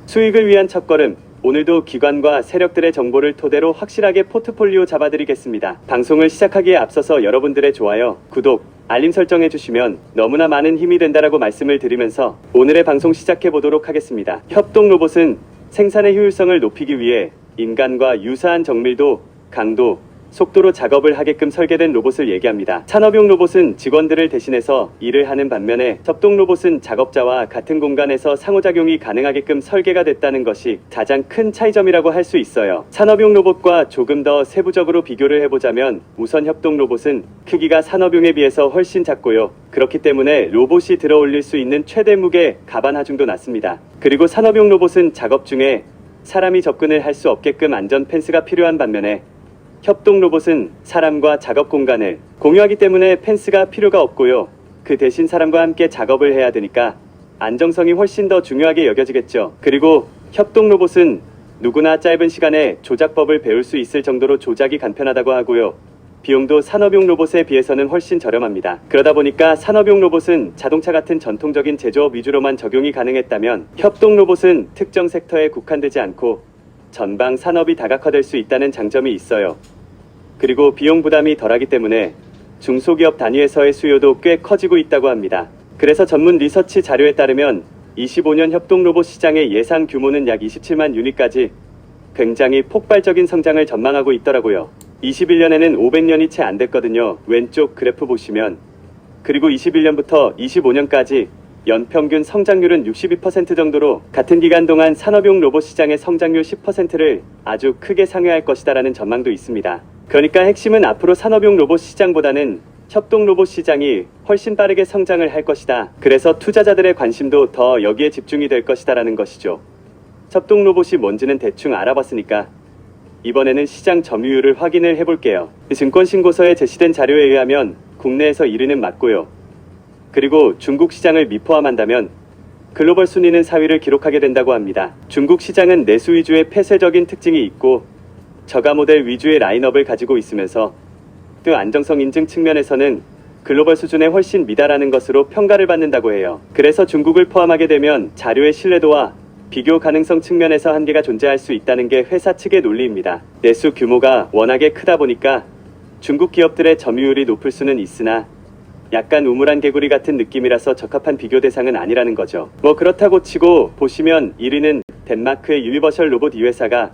수익을 위한 첫걸음, 오늘도 기관과 세력들의 정보를 토대로 확실하게 포트폴리오 잡아드리겠습니다. 방송을 시작하기에 앞서서 여러분들의 좋아요, 구독, 알림 설정해 주시면 너무나 많은 힘이 된다라고 말씀을 드리면서 오늘의 방송 시작해 보도록 하겠습니다. 협동 로봇은 생산의 효율성을 높이기 위해 인간과 유사한 정밀도, 강도, 속도로 작업을 하게끔 설계된 로봇을 얘기합니다. 산업용 로봇은 직원들을 대신해서 일을 하는 반면에 협동 로봇은 작업자와 같은 공간에서 상호작용이 가능하게끔 설계가 됐다는 것이 가장 큰 차이점이라고 할 수 있어요. 산업용 로봇과 조금 더 세부적으로 비교를 해보자면 우선 협동 로봇은 크기가 산업용에 비해서 훨씬 작고요. 그렇기 때문에 로봇이 들어올릴 수 있는 최대 무게 가반 하중도 낮습니다. 그리고 산업용 로봇은 작업 중에 사람이 접근을 할 수 없게끔 안전 펜스가 필요한 반면에 협동 로봇은 사람과 작업 공간을 공유하기 때문에 펜스가 필요가 없고요. 그 대신 사람과 함께 작업을 해야 되니까 안정성이 훨씬 더 중요하게 여겨지겠죠. 그리고 협동 로봇은 누구나 짧은 시간에 조작법을 배울 수 있을 정도로 조작이 간편하다고 하고요. 비용도 산업용 로봇에 비해서는 훨씬 저렴합니다. 그러다 보니까 산업용 로봇은 자동차 같은 전통적인 제조업 위주로만 적용이 가능했다면 협동 로봇은 특정 섹터에 국한되지 않고 전방 산업이 다각화될 수 있다는 장점이 있어요. 그리고 비용 부담이 덜하기 때문에 중소기업 단위에서의 수요도 꽤 커지고 있다고 합니다. 그래서 전문 리서치 자료에 따르면 25년 협동 로봇 시장의 예상 규모는 약 27만 유닛까지 굉장히 폭발적인 성장을 전망하고 있더라고요. 21년에는 500년이 채 안 됐거든요. 왼쪽 그래프 보시면. 그리고 21년부터 25년까지 연평균 성장률은 62% 정도로 같은 기간 동안 산업용 로봇 시장의 성장률 10%를 아주 크게 상회할 것이다라는 전망도 있습니다. 그러니까 핵심은 앞으로 산업용 로봇 시장보다는 협동 로봇 시장이 훨씬 빠르게 성장을 할 것이다. 그래서 투자자들의 관심도 더 여기에 집중이 될 것이다라는 것이죠. 협동 로봇이 뭔지는 대충 알아봤으니까 이번에는 시장 점유율을 확인을 해볼게요. 증권신고서에 제시된 자료에 의하면 국내에서 1위는 맞고요. 그리고 중국 시장을 미포함한다면 글로벌 순위는 4위를 기록하게 된다고 합니다. 중국 시장은 내수 위주의 폐쇄적인 특징이 있고 저가 모델 위주의 라인업을 가지고 있으면서 또 안정성 인증 측면에서는 글로벌 수준에 훨씬 미달하는 것으로 평가를 받는다고 해요. 그래서 중국을 포함하게 되면 자료의 신뢰도와 비교 가능성 측면에서 한계가 존재할 수 있다는 게 회사 측의 논리입니다. 내수 규모가 워낙에 크다 보니까 중국 기업들의 점유율이 높을 수는 있으나 약간 우물안 개구리 같은 느낌이라서 적합한 비교 대상은 아니라는 거죠. 뭐 그렇다고 치고 보시면 1위는 덴마크의 유니버셜 로봇 이 회사가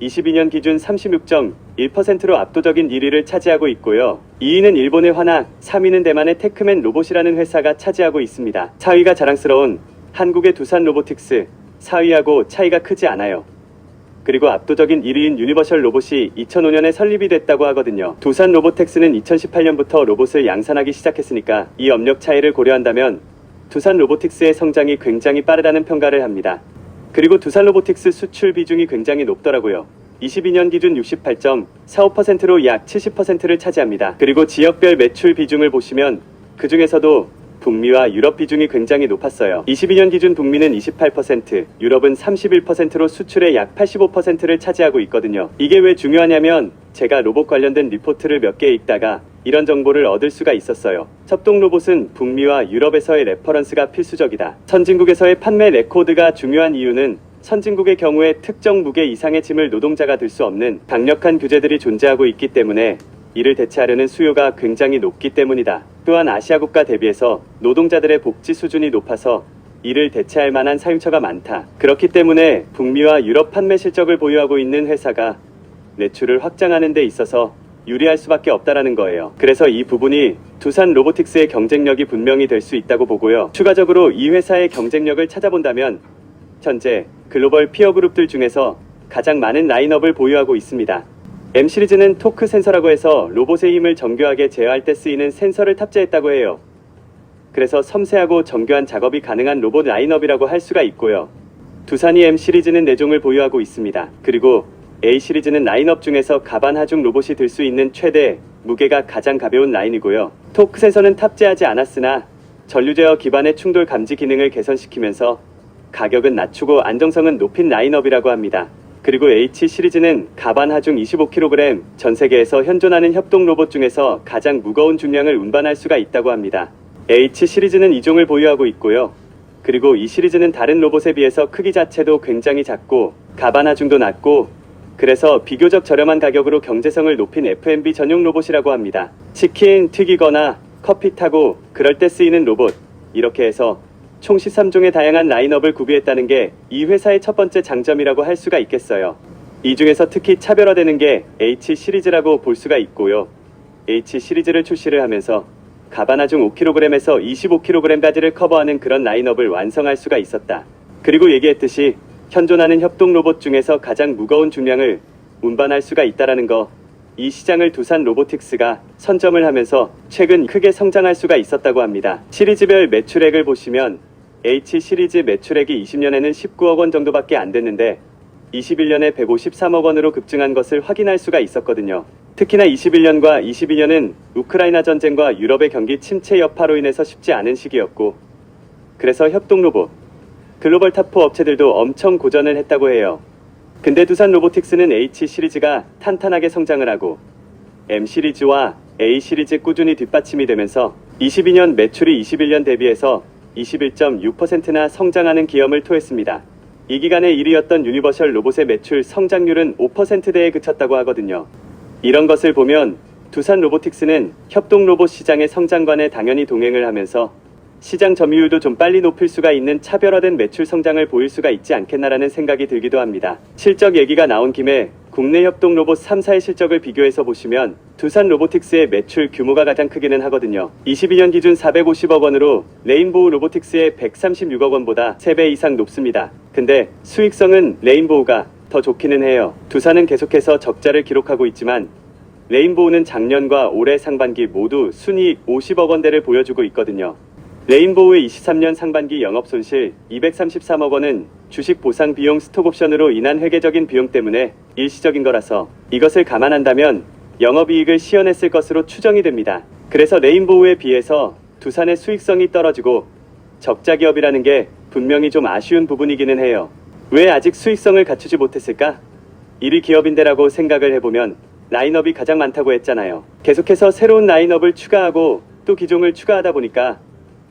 22년 기준 36.1%로 압도적인 1위를 차지하고 있고요. 2위는 일본의 화낙, 3위는 대만의 테크맨 로봇이라는 회사가 차지하고 있습니다. 4위가 자랑스러운 한국의 두산 로보틱스, 4위하고 차이가 크지 않아요. 그리고 압도적인 1위인 유니버셜 로봇이 2005년에 설립이 됐다고 하거든요. 두산 로보텍스는 2018년부터 로봇을 양산하기 시작했으니까 이 업력 차이를 고려한다면 두산 로보틱스의 성장이 굉장히 빠르다는 평가를 합니다. 그리고 두산 로보틱스 수출 비중이 굉장히 높더라고요. 22년 기준 68.45%로 약 70%를 차지합니다. 그리고 지역별 매출 비중을 보시면 그 중에서도 북미와 유럽 비중이 굉장히 높았어요. 22년 기준 북미는 28%, 유럽은 31%로 수출의 약 85%를 차지하고 있거든요. 이게 왜 중요하냐면 제가 로봇 관련된 리포트를 몇 개 읽다가 이런 정보를 얻을 수가 있었어요. 협동 로봇은 북미와 유럽에서의 레퍼런스가 필수적이다. 선진국에서의 판매 레코드가 중요한 이유는 선진국의 경우에 특정 무게 이상의 짐을 노동자가 들 수 없는 강력한 규제들이 존재하고 있기 때문에 이를 대체하려는 수요가 굉장히 높기 때문이다. 또한 아시아 국가 대비해서 노동자들의 복지 수준이 높아서 이를 대체할 만한 사용처가 많다. 그렇기 때문에 북미와 유럽 판매 실적을 보유하고 있는 회사가 매출을 확장하는 데 있어서 유리할 수밖에 없다라는 거예요. 그래서 이 부분이 두산 로보틱스의 경쟁력이 분명히 될 수 있다고 보고요. 추가적으로 이 회사의 경쟁력을 찾아본다면 현재 글로벌 피어 그룹들 중에서 가장 많은 라인업을 보유하고 있습니다. M 시리즈는 토크 센서라고 해서 로봇의 힘을 정교하게 제어할 때 쓰이는 센서를 탑재했다고 해요. 그래서 섬세하고 정교한 작업이 가능한 로봇 라인업이라고 할 수가 있고요. 두산이 M 시리즈는 4종을 보유하고 있습니다. 그리고 A 시리즈는 라인업 중에서 가반 하중 로봇이 들 수 있는 최대 무게가 가장 가벼운 라인이고요. 토크 센서는 탑재하지 않았으나 전류 제어 기반의 충돌 감지 기능을 개선시키면서 가격은 낮추고 안정성은 높인 라인업이라고 합니다. 그리고 H 시리즈는 가반 하중 25kg, 전 세계에서 현존하는 협동 로봇 중에서 가장 무거운 중량을 운반할 수가 있다고 합니다. H 시리즈는 2종을 보유하고 있고요. 그리고 이 시리즈는 다른 로봇에 비해서 크기 자체도 굉장히 작고 가반 하중도 낮고 그래서 비교적 저렴한 가격으로 경제성을 높인 F&B 전용 로봇이라고 합니다. 치킨 튀기거나 커피 타고 그럴 때 쓰이는 로봇, 이렇게 해서 총 13종의 다양한 라인업을 구비했다는 게 이 회사의 첫 번째 장점이라고 할 수가 있겠어요. 이 중에서 특히 차별화되는 게 H 시리즈라고 볼 수가 있고요. H 시리즈를 출시를 하면서 가반 하중 5kg에서 25kg까지를 커버하는 그런 라인업을 완성할 수가 있었다. 그리고 얘기했듯이 현존하는 협동 로봇 중에서 가장 무거운 중량을 운반할 수가 있다라는 거, 이 시장을 두산 로보틱스가 선점을 하면서 최근 크게 성장할 수가 있었다고 합니다. 시리즈별 매출액을 보시면 H 시리즈 매출액이 20년에는 19억 원 정도밖에 안 됐는데 21년에 153억 원으로 급증한 것을 확인할 수가 있었거든요. 특히나 21년과 22년은 우크라이나 전쟁과 유럽의 경기 침체 여파로 인해서 쉽지 않은 시기였고, 그래서 협동 로봇, 글로벌 탑4 업체들도 엄청 고전을 했다고 해요. 근데 두산 로보틱스는 H 시리즈가 탄탄하게 성장을 하고 M 시리즈와 A 시리즈 꾸준히 뒷받침이 되면서 22년 매출이 21년 대비해서 21.6%나 성장하는 기염을 토했습니다. 이 기간에 1위였던 유니버셜 로봇의 매출 성장률은 5%대에 그쳤다고 하거든요. 이런 것을 보면 두산 로보틱스는 협동 로봇 시장의 성장관에 당연히 동행을 하면서 시장 점유율도 좀 빨리 높일 수가 있는 차별화된 매출 성장을 보일 수가 있지 않겠나라는 생각이 들기도 합니다. 실적 얘기가 나온 김에 국내 협동 로봇 3사의 실적을 비교해서 보시면 두산 로보틱스의 매출 규모가 가장 크기는 하거든요. 22년 기준 450억 원으로 레인보우 로보틱스의 136억 원보다 3배 이상 높습니다. 근데 수익성은 레인보우가 더 좋기는 해요. 두산은 계속해서 적자를 기록하고 있지만 레인보우는 작년과 올해 상반기 모두 순이익 50억 원대를 보여주고 있거든요. 레인보우의 23년 상반기 영업손실 233억 원은 주식 보상 비용 스톡옵션으로 인한 회계적인 비용 때문에 일시적인 거라서 이것을 감안한다면 영업이익을 시현했을 것으로 추정이 됩니다. 그래서 레인보우에 비해서 두산의 수익성이 떨어지고 적자 기업이라는 게 분명히 좀 아쉬운 부분이기는 해요. 왜 아직 수익성을 갖추지 못했을까? 1위 기업인데라고 생각을 해보면 라인업이 가장 많다고 했잖아요. 계속해서 새로운 라인업을 추가하고 또 기종을 추가하다 보니까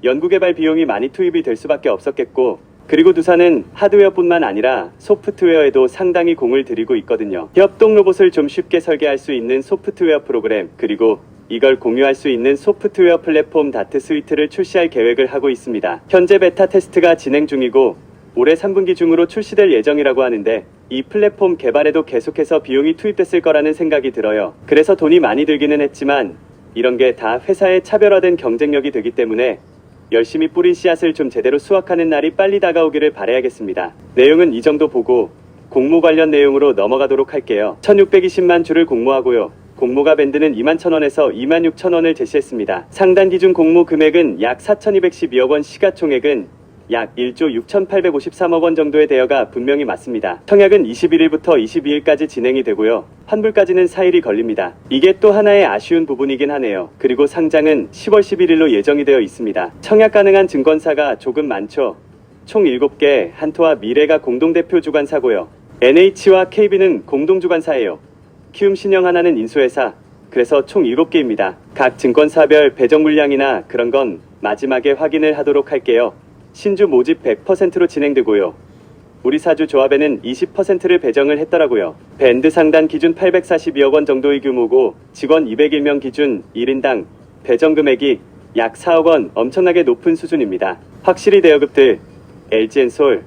연구개발 비용이 많이 투입이 될 수밖에 없었겠고, 그리고 두산은 하드웨어뿐만 아니라 소프트웨어에도 상당히 공을 들이고 있거든요. 협동 로봇을 좀 쉽게 설계할 수 있는 소프트웨어 프로그램, 그리고 이걸 공유할 수 있는 소프트웨어 플랫폼 다트 스위트를 출시할 계획을 하고 있습니다. 현재 베타 테스트가 진행 중이고 올해 3분기 중으로 출시될 예정이라고 하는데 이 플랫폼 개발에도 계속해서 비용이 투입됐을 거라는 생각이 들어요. 그래서 돈이 많이 들기는 했지만 이런 게 다 회사의 차별화된 경쟁력이 되기 때문에 열심히 뿌린 씨앗을 좀 제대로 수확하는 날이 빨리 다가오기를 바라야겠습니다. 내용은 이 정도 보고 공모 관련 내용으로 넘어가도록 할게요. 1620만 주를 공모하고요. 공모가 밴드는 21,000원에서 26,000원을 제시했습니다. 상단 기준 공모 금액은 약 4,212억 원, 시가총액은 약 1조 6,853억 원 정도의 대여가 분명히 맞습니다. 청약은 21일부터 22일까지 진행이 되고요. 환불까지는 4일이 걸립니다. 이게 또 하나의 아쉬운 부분이긴 하네요. 그리고 상장은 10월 11일로 예정이 되어 있습니다. 청약 가능한 증권사가 조금 많죠. 총 7개, 한토와 미래가 공동대표 주관사고요. NH와 KB는 공동주관사예요. 키움 신형 하나는 인수회사, 그래서 총 7개입니다. 각 증권사별 배정 물량이나 그런 건 마지막에 확인을 하도록 할게요. 신주 모집 100%로 진행되고요. 우리 사주 조합에는 20%를 배정을 했더라고요. 밴드 상단 기준 842억 원 정도의 규모고 직원 201명 기준 1인당 배정 금액이 약 4억 원, 엄청나게 높은 수준입니다. 확실히 대여급들 LG엔솔,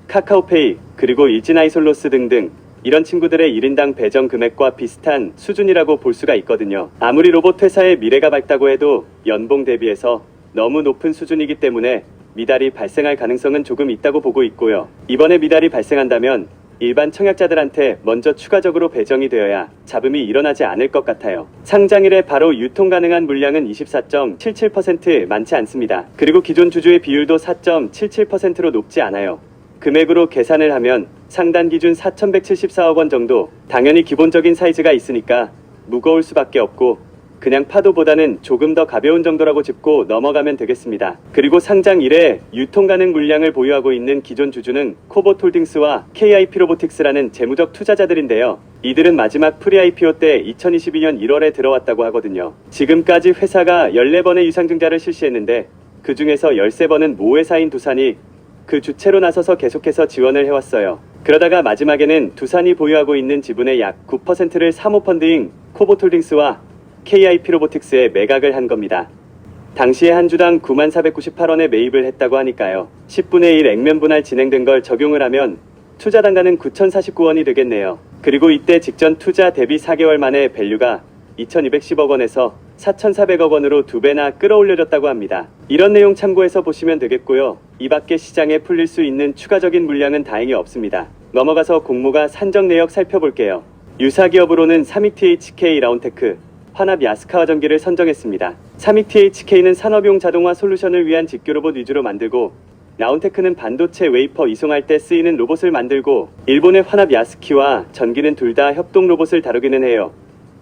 카카오페이, 그리고 일진아이솔로스 등등 이런 친구들의 1인당 배정 금액과 비슷한 수준이라고 볼 수가 있거든요. 아무리 로봇 회사의 미래가 밝다고 해도 연봉 대비해서 너무 높은 수준이기 때문에 미달이 발생할 가능성은 조금 있다고 보고 있고요. 이번에 미달이 발생한다면 일반 청약자들한테 먼저 추가적으로 배정이 되어야 잡음이 일어나지 않을 것 같아요. 상장일에 바로 유통 가능한 물량은 24.77%, 많지 않습니다. 그리고 기존 주주의 비율도 4.77%로 높지 않아요. 금액으로 계산을 하면 상단 기준 4,174억 원 정도, 당연히 기본적인 사이즈가 있으니까 무거울 수밖에 없고 그냥 파도보다는 조금 더 가벼운 정도라고 짚고 넘어가면 되겠습니다. 그리고 상장 이래 유통 가능 물량을 보유하고 있는 기존 주주는 코봇홀딩스와 KIP 로보틱스라는 재무적 투자자들인데요. 이들은 마지막 프리-IPO 때 2022년 1월에 들어왔다고 하거든요. 지금까지 회사가 14번의 유상증자를 실시했는데 그 중에서 13번은 모회사인 두산이 그 주체로 나서서 계속해서 지원을 해왔어요. 그러다가 마지막에는 두산이 보유하고 있는 지분의 약 9%를 사모펀드인 코보톨딩스와 KIP로보틱스에 매각을 한 겁니다. 당시에 한 주당 9498원에 매입을 했다고 하니까요. 10분의 1 액면 분할 진행된 걸 적용을 하면 투자 단가는 9049원이 되겠네요. 그리고 이때 직전 투자 대비 4개월 만에 밸류가 2210억 원에서 4400억 원으로 2배나 끌어올려졌다고 합니다. 이런 내용 참고해서 보시면 되겠고요. 이 밖에 시장에 풀릴 수 있는 추가적인 물량은 다행히 없습니다. 넘어가서 공모가 산정 내역 살펴볼게요. 유사기업으로는 삼익THK 라운테크, 환합 야스카와 전기를 선정했습니다. 삼익THK는 산업용 자동화 솔루션을 위한 직교로봇 위주로 만들고, 라운테크는 반도체 웨이퍼 이송할 때 쓰이는 로봇을 만들고, 일본의 환합 야스키와 전기는 둘 다 협동 로봇을 다루기는 해요.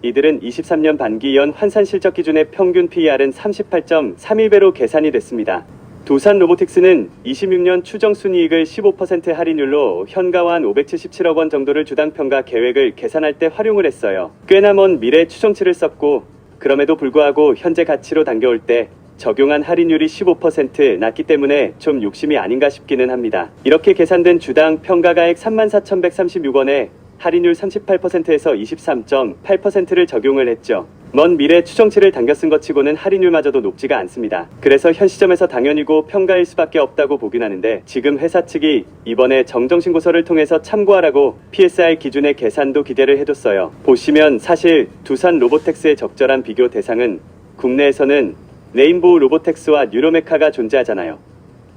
이들은 23년 반기 연 환산 실적 기준의 평균 PER은 38.31배로 계산이 됐습니다. 두산 로보틱스는 26년 추정 순이익을 15% 할인율로 현가와 한 577억 원 정도를 주당 평가 계획을 계산할 때 활용을 했어요. 꽤나 먼 미래 추정치를 썼고, 그럼에도 불구하고 현재 가치로 당겨올 때 적용한 할인율이 15% 낮기 때문에 좀 욕심이 아닌가 싶기는 합니다. 이렇게 계산된 주당 평가가액 34,136원에 할인율 38%에서 23.8%를 적용을 했죠. 먼 미래 추정치를 당겨 쓴 것 치고는 할인율마저도 높지가 않습니다. 그래서 현 시점에서 당연히고 평가일 수밖에 없다고 보긴 하는데, 지금 회사 측이 이번에 정정신고서를 통해서 참고하라고 PSR 기준의 계산도 기대를 해뒀어요. 보시면 사실 두산 로보텍스의 적절한 비교 대상은 국내에서는 레인보우 로보텍스와 뉴로메카가 존재하잖아요.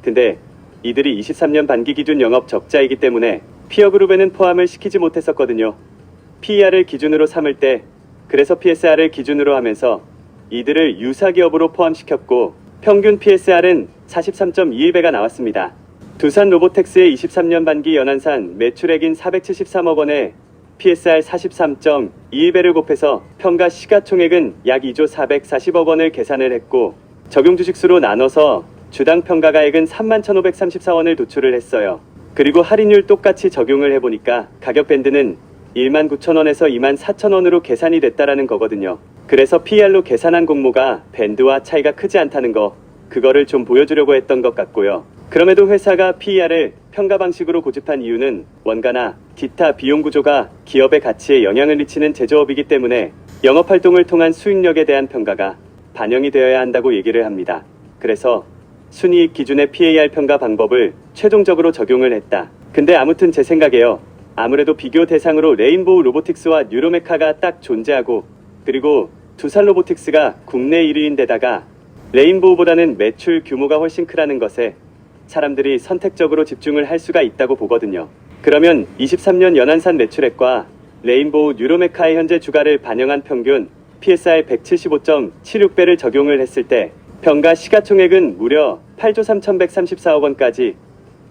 근데 이들이 23년 반기 기준 영업 적자이기 때문에 피어그룹에는 포함을 시키지 못했었거든요. PER을 기준으로 삼을 때, 그래서 PSR을 기준으로 하면서 이들을 유사기업으로 포함시켰고, 평균 PSR은 43.21배가 나왔습니다. 두산 로보텍스의 23년 반기 연한산 매출액인 473억 원에 PSR 43.21배를 곱해서 평가 시가총액은 약 2조 440억 원을 계산을 했고, 적용 주식수로 나눠서 주당 평가가액은 31,534원을 도출을 했어요. 그리고 할인율 똑같이 적용을 해보니까 가격 밴드는 19,000원에서 24,000원으로 계산이 됐다라는 거거든요. 그래서 PER로 계산한 공모가 밴드와 차이가 크지 않다는 거, 그거를 좀 보여주려고 했던 것 같고요. 그럼에도 회사가 PER을 평가 방식으로 고집한 이유는 원가나 기타 비용 구조가 기업의 가치에 영향을 미치는 제조업이기 때문에 영업활동을 통한 수익력에 대한 평가가 반영이 되어야 한다고 얘기를 합니다. 그래서 순이익 기준의 PER 평가 방법을 최종적으로 적용을 했다. 근데 아무튼 제 생각에요. 아무래도 비교 대상으로 레인보우 로보틱스와 뉴로메카가 딱 존재하고, 그리고 두산 로보틱스가 국내 1위인데다가 레인보우보다는 매출 규모가 훨씬 크다는 것에 사람들이 선택적으로 집중을 할 수가 있다고 보거든요. 그러면 23년 연한산 매출액과 레인보우 뉴로메카의 현재 주가를 반영한 평균 PSR 175.76배를 적용을 했을 때 평가 시가총액은 무려 8조 3,134억 원까지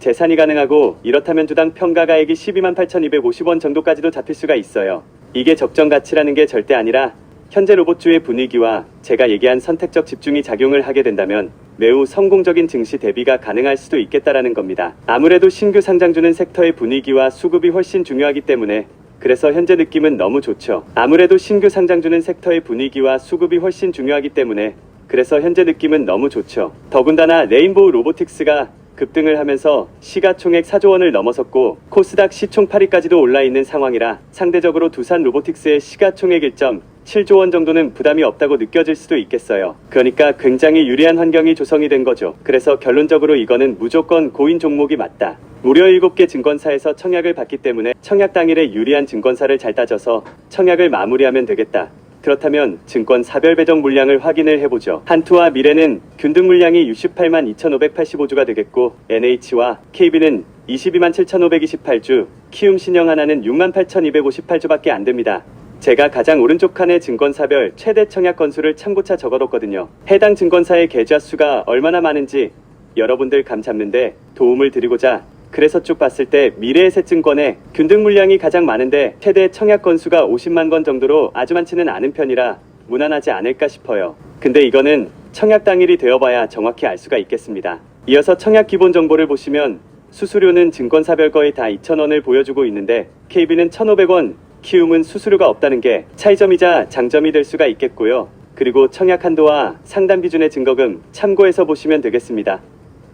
재산이 가능하고, 이렇다면 주당 평가가액이 128,250원 정도까지도 잡힐 수가 있어요. 이게 적정 가치라는 게 절대 아니라 현재 로봇주의 분위기와 제가 얘기한 선택적 집중이 작용을 하게 된다면 매우 성공적인 증시 대비가 가능할 수도 있겠다라는 겁니다. 아무래도 신규 상장주는 섹터의 분위기와 수급이 훨씬 중요하기 때문에, 그래서 현재 느낌은 너무 좋죠. 아무래도 신규 상장주는 섹터의 분위기와 수급이 훨씬 중요하기 때문에, 그래서 현재 느낌은 너무 좋죠. 더군다나 레인보우 로보틱스가 급등을 하면서 시가총액 4조 원을 넘어섰고, 코스닥 시총 8위까지도 올라있는 상황이라 상대적으로 두산 로보틱스의 시가총액 1.7조 원 정도는 부담이 없다고 느껴질 수도 있겠어요. 그러니까 굉장히 유리한 환경이 조성이 된 거죠. 그래서 결론적으로 이거는 무조건 고인 종목이 맞다. 무려 7개 증권사에서 청약을 받기 때문에 청약 당일에 유리한 증권사를 잘 따져서 청약을 마무리하면 되겠다. 그렇다면 증권 사별 배정 물량을 확인을 해보죠. 한투와 미래는 균등 물량이 68만 2,585주가 되겠고, NH와 KB는 22만 7,528주, 키움 신영하나는 6만 8,258주밖에 안 됩니다. 제가 가장 오른쪽 칸에 증권사별 최대 청약 건수를 참고차 적어뒀거든요. 해당 증권사의 계좌 수가 얼마나 많은지 여러분들 감 잡는데 도움을 드리고자, 그래서 쭉 봤을 때 미래에셋증권의 균등 물량이 가장 많은데 최대 청약 건수가 50만 건 정도로 아주 많지는 않은 편이라 무난하지 않을까 싶어요. 근데 이거는 청약 당일이 되어봐야 정확히 알 수가 있겠습니다. 이어서 청약 기본 정보를 보시면 수수료는 증권사별 거의 다 2,000원을 보여주고 있는데, KB는 1,500원, 키움은 수수료가 없다는 게 차이점이자 장점이 될 수가 있겠고요. 그리고 청약 한도와 상담 기준의 증거금 참고해서 보시면 되겠습니다.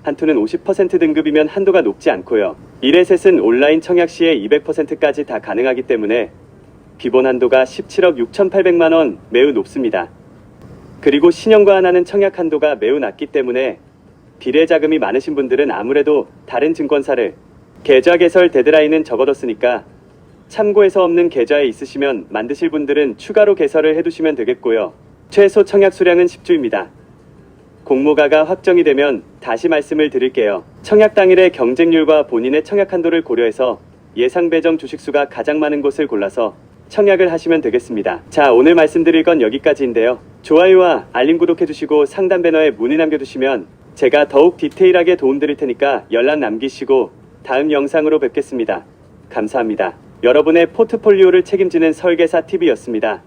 한투는 50% 등급이면 한도가 높지 않고요. 1의 셋은 온라인 청약 시에 200%까지 다 가능하기 때문에 기본 한도가 17억 6,800만 원 매우 높습니다. 그리고 신용과 하나는 청약 한도가 매우 낮기 때문에 비례 자금이 많으신 분들은 아무래도 다른 증권사를 계좌 개설 데드라인은 적어뒀으니까 참고해서 없는 계좌에 있으시면 만드실 분들은 추가로 개설을 해두시면 되겠고요. 최소 청약 수량은 10주입니다. 공모가가 확정이 되면 다시 말씀을 드릴게요. 청약 당일의 경쟁률과 본인의 청약 한도를 고려해서 예상 배정 주식수가 가장 많은 곳을 골라서 청약을 하시면 되겠습니다. 자, 오늘 말씀드릴 건 여기까지인데요. 좋아요와 알림 구독해주시고 상단 배너에 문의 남겨두시면 제가 더욱 디테일하게 도움드릴 테니까 연락 남기시고 다음 영상으로 뵙겠습니다. 감사합니다. 여러분의 포트폴리오를 책임지는 설계사 TV였습니다.